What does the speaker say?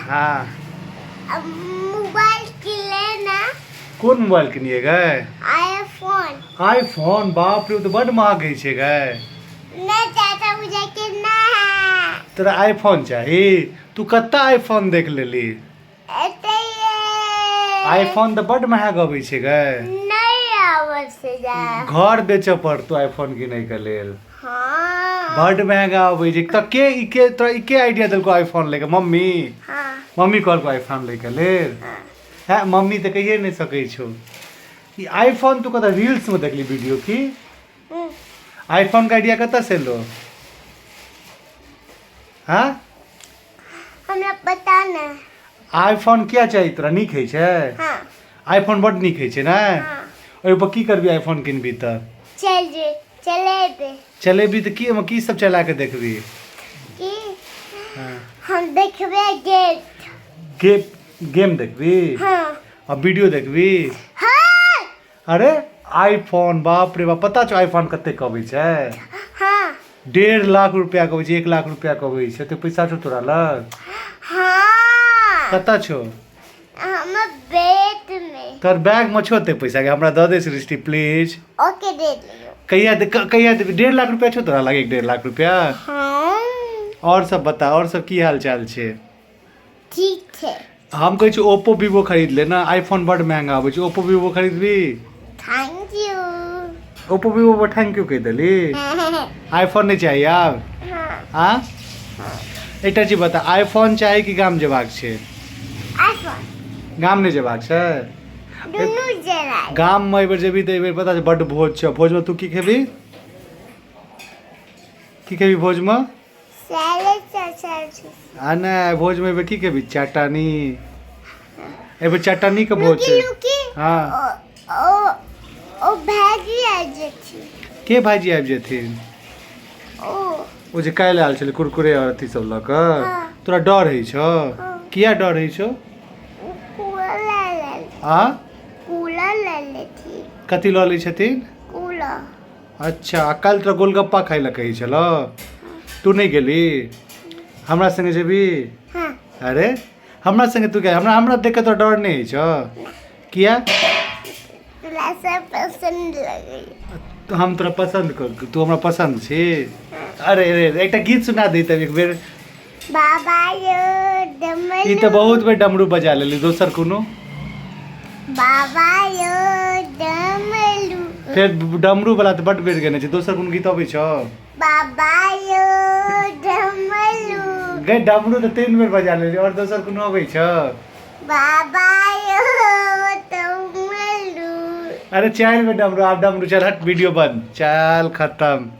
हाँ मोबाइल किने कौन मोबाइल किनिए गए? आईफोन। आईफोन, बाप रे, तो बड़ महग है छे गए। नहीं चाचा मुझे कितना है। तेरा आईफोन चाहिए? तू कत्ता आईफोन देख लेली? आईफोन तो बड़ महग अबै छे गए। नहीं आवे से जा। घर बेचे पड़तो आईफोन किने के लेल। हाँ। बड़ महंगा अबै छे। त के इके तोरा इके आइडिया देलको आईफोन लेके? मम्मी? हाँ। मम्मी कहलको आईफोन लेके लेल? हाँ मम्मी तो कहिए नहीं सकै छो। ई आईफोन तू कत रील्स में देखली वीडियो की? आईफोन का आइडिया कत से लो? हाँ हमरा पता नहीं। आईफोन क्या चाहिए तोरा? निक है छे? हाँ। आईफोन बड़ निक है छे ना? हाँ। ओइ पर की करबी आईफोन किनबी त? चलेबी त की सब चला के देखबी? की हाँ। हम देखबे गेम देखबी? हाँ। और वीडियो देखबी? हाँ। अरे आईफोन, बाप रे बाप, पता छो आईफोन कते कबै छे? हाँ। 1.5 लाख रुपया कबै छे, 1 लाख रुपया कबै छे। तो पैसा छो तोरा लग? हाँ। कता छो? हम बेट में। तोर बैग में छो ते पैसा के? हमरा the they Srishti please. Okay दे दियो। कहिया दे 1.5 लाख रुपया छो तोरा लग? 1.5 लाख रुपया? हाँ। और सब बता, और सब की हाल चाल छे? ठीक है। हम कहै छी ओप्पो वीवो खरीद लेना, आईफोन बड़ महंगा आबै छै। ओप्पो वीवो खरीदबी? Thank you. ओप्पो वीवो पर थैंक यू कह देली। आईफोन नहीं चाहिए अब? हाँ। एकटा चीज बता, आईफोन चाहिए कि गाम जेबाक छै? आईफोन। गाम नहीं जेबाक छै? दुनू जरा। गाम में एबर जेबी त एबर पता छै बड़ भोज छै। भोज में तू की खेबी? की खेबी भोज में? सैलेड चाचा। आ नहीं, भोज में एबर की खेबी? चटनी। एबर चटनी के भोज छै। लुकी। हाँ। ओ भाजी आ जेती। के भाजी आबि जेथिन? ओ जे काल्हि आयल छलै कुरकुरे और अथी सब लऽ कऽ? हाँ। तोरा डर है छो? किया डर है छो? कूलर ले ले। हाँ? कूलर ले लेती। कथी लऽ लै छथिन? कूलर। अच्छा, आ काल्हि तोरा गोलगप्पा खाइ लए कहै छलो? तू नहीं गेली? हमरा संगे जेबी? हाँ। अरे हमरा संगे तू क्या? हमरा देख के तो डर नहीं है छो? किया? तुला सब पसंद लगे। तो हम तोरा पसंद कर, तू हमरा पसंद छी? अरे रे एकटा गीत सुना दी तब एक बेर। बाबा यो डमरू। ई तो बहुत बेर डमरू बजा लेली, दोसर कोनो? बाबा यो डमरू। फिर डमरू वाला तो बड़ बेर गेने छी, दोसर कोनो गीत अबै छो? बाबा यो डमरू। गे डमरू तो 3 बेर बजा लेली, और दोसर कोनो अबै छो? बाबा यो डमरू। अरे 4 बेर डमरू, आप डमरू चल हट, वीडियो बंद, चल खत्म।